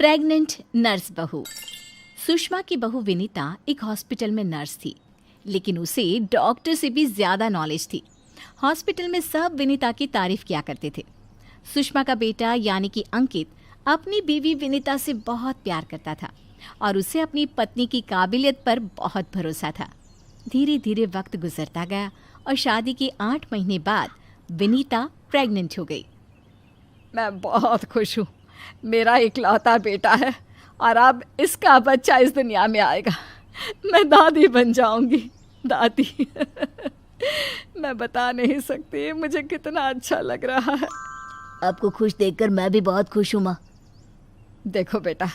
Pregnant nurse बहू। सुषमा की बहू विनीता एक हॉस्पिटल में नर्स थी, लेकिन उसे डॉक्टर से भी ज्यादा नॉलेज थी। हॉस्पिटल में सब विनीता की तारीफ किया करते थे। सुषमा का बेटा यानी कि अंकित अपनी बीवी विनीता से बहुत प्यार करता था और उसे अपनी पत्नी की काबिलियत पर बहुत भरोसा था। धीरे धीरे वक्त गुजरता गया और शादी के 8 महीने बाद विनीता प्रेग्नेंट हो गई। मैं बहुत खुश हूँ। मेरा इकलौता बेटा है और अब इसका बच्चा इस दुनिया में आएगा। मैं दादी बन जाऊंगी। दादी मैं बता नहीं सकती मुझे कितना अच्छा लग रहा है। आपको खुश देखकर मैं भी बहुत खुश हूँ माँ। देखो बेटा,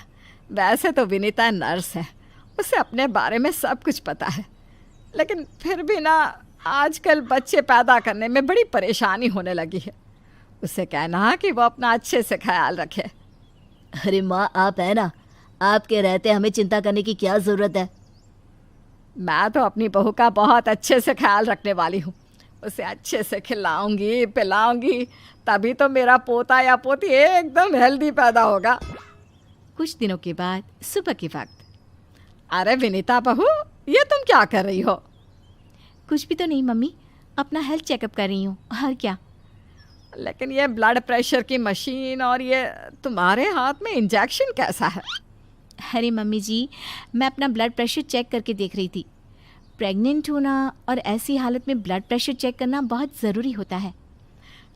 वैसे तो विनीता नर्स है, उसे अपने बारे में सब कुछ पता है, लेकिन फिर भी ना आजकल बच्चे पैदा करने में बड़ी परेशानी होने लगी है। उसे कहना कि वो अपना अच्छे से ख्याल रखे। अरे माँ, आप है ना, आपके रहते हमें चिंता करने की क्या ज़रूरत है। मैं तो अपनी बहू का बहुत अच्छे से ख्याल रखने वाली हूँ। उसे अच्छे से खिलाऊंगी पिलाऊंगी, तभी तो मेरा पोता या पोती एकदम हेल्दी पैदा होगा। कुछ दिनों के बाद सुबह के वक्त। अरे विनीता बहू, ये तुम क्या कर रही हो? कुछ भी तो नहीं मम्मी, अपना हेल्थ चेकअप कर रही हूँ। और क्या? लेकिन ये ब्लड प्रेशर की मशीन और ये तुम्हारे हाथ में इंजेक्शन कैसा है? अरे मम्मी जी, मैं अपना ब्लड प्रेशर चेक करके देख रही थी। प्रेग्नेंट होना और ऐसी हालत में ब्लड प्रेशर चेक करना बहुत ज़रूरी होता है।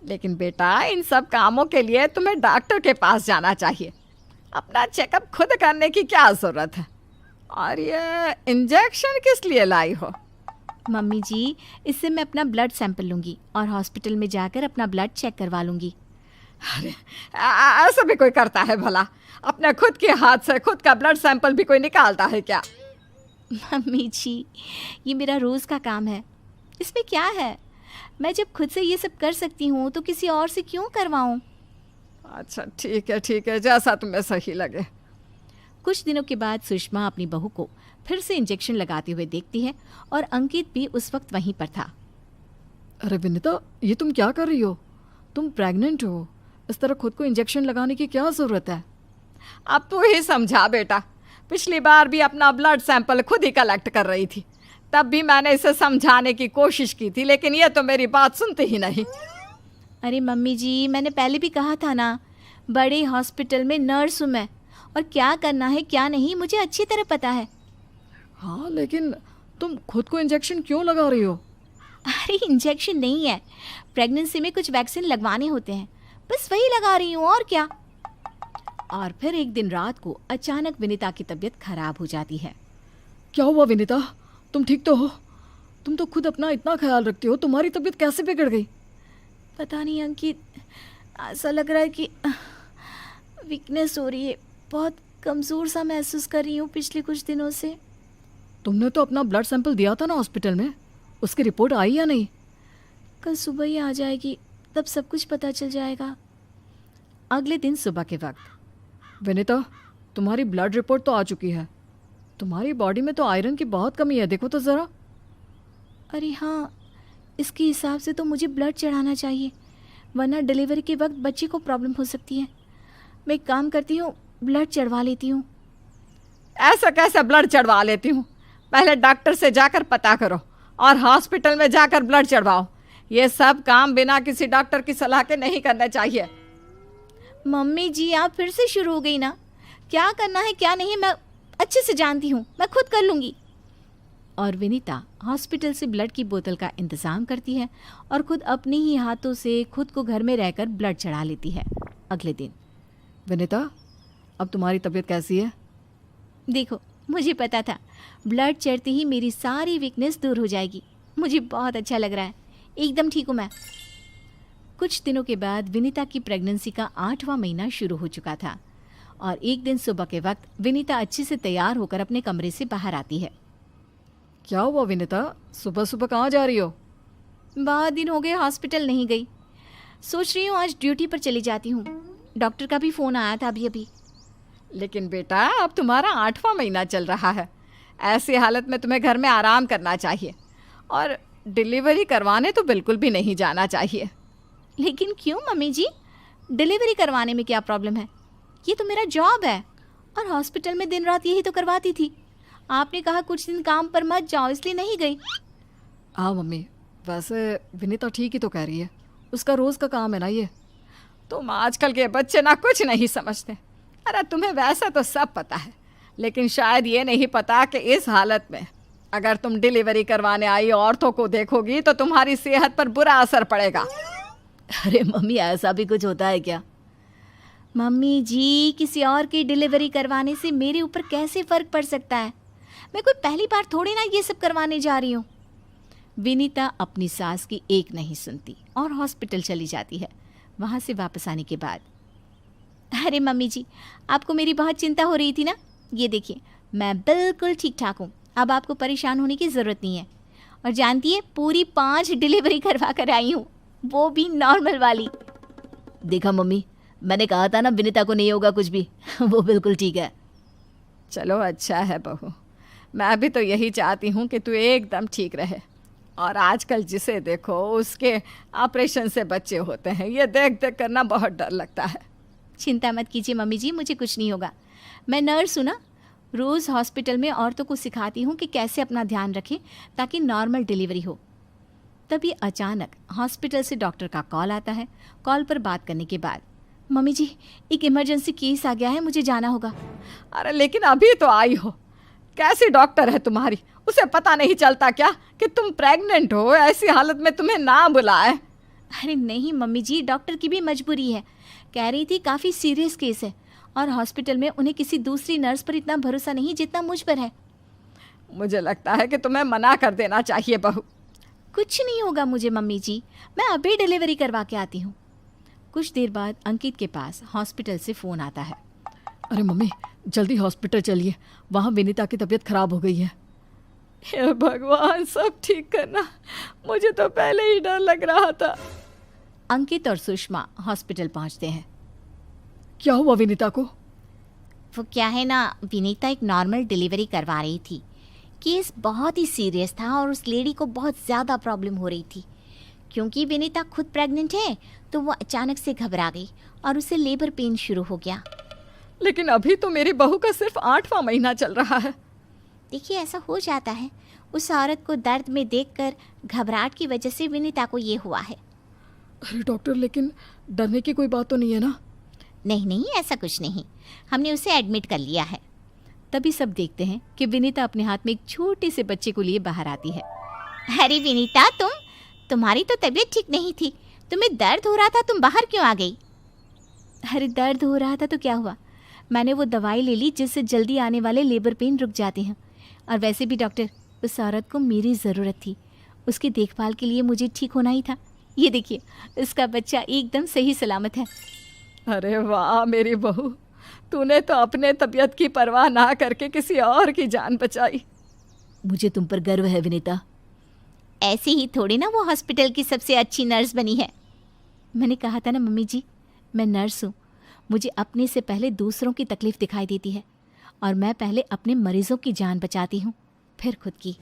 लेकिन बेटा, इन सब कामों के लिए तुम्हें डॉक्टर के पास जाना चाहिए। अपना चेकअप खुद करने की क्या ज़रूरत है? और ये इंजेक्शन किस लिए लाई हो? मम्मी जी, इससे मैं अपना ब्लड सैंपल लूँगी और हॉस्पिटल में जाकर अपना ब्लड चेक करवा लूँगी। अरे ऐसा भी कोई करता है भला? अपने खुद के हाथ से खुद का ब्लड सैंपल भी कोई निकालता है क्या? मम्मी जी, ये मेरा रोज़ का काम है, इसमें क्या है? मैं जब खुद से ये सब कर सकती हूँ तो किसी और से क्यों करवाऊँ? अच्छा ठीक है, जैसा तुम्हें सही लगे। कुछ दिनों के बाद सुषमा अपनी बहू को फिर से इंजेक्शन लगाते हुए देखती है और अंकित भी उस वक्त वहीं पर था। अरे विनीता, ये तुम क्या कर रही हो? तुम प्रेग्नेंट हो, इस तरह खुद को इंजेक्शन लगाने की क्या ज़रूरत है? अब तू ही समझा बेटा। पिछली बार भी अपना ब्लड सैंपल खुद ही कलेक्ट कर रही थी, तब भी मैंने इसे समझाने की कोशिश की थी, लेकिन ये तो मेरी बात सुनती ही नहीं। अरे मम्मी जी, मैंने पहले भी कहा था ना, बड़े हॉस्पिटल में नर्स हूँ मैं, और क्या करना है क्या नहीं मुझे अच्छी तरह पता है। हाँ, लेकिन तुम खुद को इंजेक्शन क्यों लगा रही हो? अरे इंजेक्शन नहीं है, प्रेगनेंसी में कुछ वैक्सीन लगवाने होते हैं, बस वही लगा रही हूँ, और क्या। और फिर एक दिन रात को अचानक विनीता की तबीयत खराब हो जाती है। क्या हुआ विनीता? तुम ठीक तो हो? तुम तो खुद अपना इतना ख्याल रखती हो, तुम्हारी तबीयत कैसे बिगड़ गई? पता नहीं अंकित, ऐसा लग रहा है कि वीकनेस हो रही है, बहुत कमज़ोर सा महसूस कर रही हूँ पिछले कुछ दिनों से। तुमने तो अपना ब्लड सैंपल दिया था ना हॉस्पिटल में, उसकी रिपोर्ट आई या नहीं? कल सुबह ही आ जाएगी, तब सब कुछ पता चल जाएगा। अगले दिन सुबह के वक्त। विनीता, तुम्हारी ब्लड रिपोर्ट तो आ चुकी है। तुम्हारी बॉडी में तो आयरन की बहुत कमी है, देखो तो ज़रा। अरे हाँ, इसके हिसाब से तो मुझे ब्लड चढ़ाना चाहिए, वरना डिलीवरी के वक्त बच्चे को प्रॉब्लम हो सकती है। मैं एक काम करती हूँ, ब्लड चढ़वा लेती हूँ। ऐसा कैसे ब्लड चढ़वा लेती हूँ? पहले डॉक्टर से जाकर पता करो और हॉस्पिटल में जाकर ब्लड चढ़वाओ। ये सब काम बिना किसी डॉक्टर की सलाह के नहीं करने चाहिए। मम्मी जी, आप फिर से शुरू हो गई ना। क्या करना है क्या नहीं मैं अच्छे से जानती हूँ, मैं खुद कर लूँगी। और विनीता हॉस्पिटल से ब्लड की बोतल का इंतज़ाम करती है और खुद अपने ही हाथों से खुद को घर में रहकर ब्लड चढ़ा लेती है। अगले दिन। विनीता, अब तुम्हारी तबीयत कैसी है? देखो, मुझे पता था ब्लड चढ़ते ही मेरी सारी वीकनेस दूर हो जाएगी। मुझे बहुत अच्छा लग रहा है, एकदम ठीक हूँ मैं। कुछ दिनों के बाद विनीता की प्रेगनेंसी का 8वां महीना शुरू हो चुका था और एक दिन सुबह के वक्त विनीता अच्छे से तैयार होकर अपने कमरे से बाहर आती है। क्या हुआ विनीता, सुबह सुबह कहाँ जा रही हो? बहुत दिन हो गए हॉस्पिटल नहीं गई, सोच रही हूँ आज ड्यूटी पर चली जाती हूँ। डॉक्टर का भी फ़ोन आया था अभी। लेकिन बेटा, अब तुम्हारा 8वां महीना चल रहा है, ऐसी हालत में तुम्हें घर में आराम करना चाहिए और डिलीवरी करवाने तो बिल्कुल भी नहीं जाना चाहिए। लेकिन क्यों मम्मी जी, डिलीवरी करवाने में क्या प्रॉब्लम है? ये तो मेरा जॉब है। और हॉस्पिटल में दिन रात यही तो करवाती थी। आपने कहा कुछ दिन काम पर मत जाओ, इसलिए नहीं गई। हाँ मम्मी, वैसे विनीता ठीक ही तो कह रही है, उसका रोज़ का काम है ना ये। तुम आजकल के बच्चे ना कुछ नहीं समझते। अरे तुम्हें वैसे तो सब पता है, लेकिन शायद ये नहीं पता कि इस हालत में अगर तुम डिलीवरी करवाने आई औरतों को देखोगी तो तुम्हारी सेहत पर बुरा असर पड़ेगा। अरे मम्मी, ऐसा भी कुछ होता है क्या? मम्मी जी, किसी और की डिलीवरी करवाने से मेरे ऊपर कैसे फ़र्क पड़ सकता है? मैं कोई पहली बार थोड़ी ना ये सब करवाने जा रही हूँ। विनीता अपनी सास की एक नहीं सुनती और हॉस्पिटल चली जाती है। वहाँ से वापस आने के बाद, अरे मम्मी जी, आपको मेरी बहुत चिंता हो रही थी ना? ये देखिए, मैं बिल्कुल ठीक ठाक हूँ, अब आपको परेशान होने की ज़रूरत नहीं है। और जानती है, पूरी 5 डिलीवरी करवा कर आई हूँ, वो भी नॉर्मल वाली। देखा मम्मी, मैंने कहा था ना विनीता को नहीं होगा कुछ भी। वो बिल्कुल ठीक है। चलो अच्छा है बहू, मैं भी तो यही चाहती हूँ कि तू एकदम ठीक रहे। और आजकल जिसे देखो उसके ऑपरेशन से बच्चे होते हैं, ये देख देख करना बहुत डर लगता है। चिंता मत कीजिए मम्मी जी, मुझे कुछ नहीं होगा। मैं नर्स हूँ ना, रोज़ हॉस्पिटल में औरतों को सिखाती हूँ कि कैसे अपना ध्यान रखें ताकि नॉर्मल डिलीवरी हो। तभी अचानक हॉस्पिटल से डॉक्टर का कॉल आता है। कॉल पर बात करने के बाद, मम्मी जी, एक इमरजेंसी केस आ गया है, मुझे जाना होगा। अरे लेकिन अभी तो आई हो, कैसी डॉक्टर है तुम्हारी? उसे पता नहीं चलता क्या कि तुम प्रेग्नेंट हो? ऐसी हालत में तुम्हें ना बुलाए। अरे नहीं मम्मी जी, डॉक्टर की भी मजबूरी है। कह रही थी काफ़ी सीरियस केस है और हॉस्पिटल में उन्हें किसी दूसरी नर्स पर इतना भरोसा नहीं जितना मुझ पर है। मुझे लगता है कि तुम्हें मना कर देना चाहिए बहू। कुछ नहीं होगा मुझे मम्मी जी, मैं अभी डिलीवरी करवा के आती हूँ। कुछ देर बाद अंकित के पास हॉस्पिटल से फ़ोन आता है। अरे मम्मी, जल्दी हॉस्पिटल चलिए, वहाँ विनीता की तबीयत खराब हो गई है। हे भगवान, सब ठीक करना, मुझे तो पहले ही डर लग रहा था। अंकित और सुषमा हॉस्पिटल पहुँचते हैं। क्या हुआ विनीता को? वो क्या है ना, विनीता एक नॉर्मल डिलीवरी करवा रही थी। केस बहुत ही सीरियस था और उस लेडी को बहुत ज़्यादा प्रॉब्लम हो रही थी। क्योंकि विनीता खुद प्रेग्नेंट है तो वो अचानक से घबरा गई और उसे लेबर पेन शुरू हो गया। लेकिन अभी तो मेरी बहू का सिर्फ 8वां महीना चल रहा है। देखिए, ऐसा हो जाता है, उस औरत को दर्द में देखकर घबराहट की वजह से विनीता को ये हुआ है। अरे डॉक्टर, लेकिन डरने की कोई बात तो नहीं है ना? नहीं नहीं, ऐसा कुछ नहीं, हमने उसे एडमिट कर लिया है। तभी सब देखते हैं कि विनीता अपने हाथ में एक छोटे से बच्चे को लिए बाहर आती है। अरे विनीता, तुम्हारी तो तबीयत ठीक नहीं थी, तुम्हें दर्द हो रहा था, तुम बाहर क्यों आ गई? अरे दर्द हो रहा था तो क्या हुआ, मैंने वो दवाई ले ली जिससे जल्दी आने वाले लेबर पेन रुक जाते हैं। और वैसे भी डॉक्टर, उस औरत को मेरी ज़रूरत थी, उसकी देखभाल के लिए मुझे ठीक होना ही था। ये देखिए, उसका बच्चा एकदम सही सलामत है। अरे वाह मेरी बहू, तूने तो अपने तबीयत की परवाह ना करके किसी और की जान बचाई। मुझे तुम पर गर्व है विनीता। ऐसे ही थोड़ी ना वो हॉस्पिटल की सबसे अच्छी नर्स बनी है। मैंने कहा था ना मम्मी जी, मैं नर्स हूँ, मुझे अपने से पहले दूसरों की तकलीफ़ दिखाई देती है और मैं पहले अपने मरीज़ों की जान बचाती हूँ, फिर खुद की।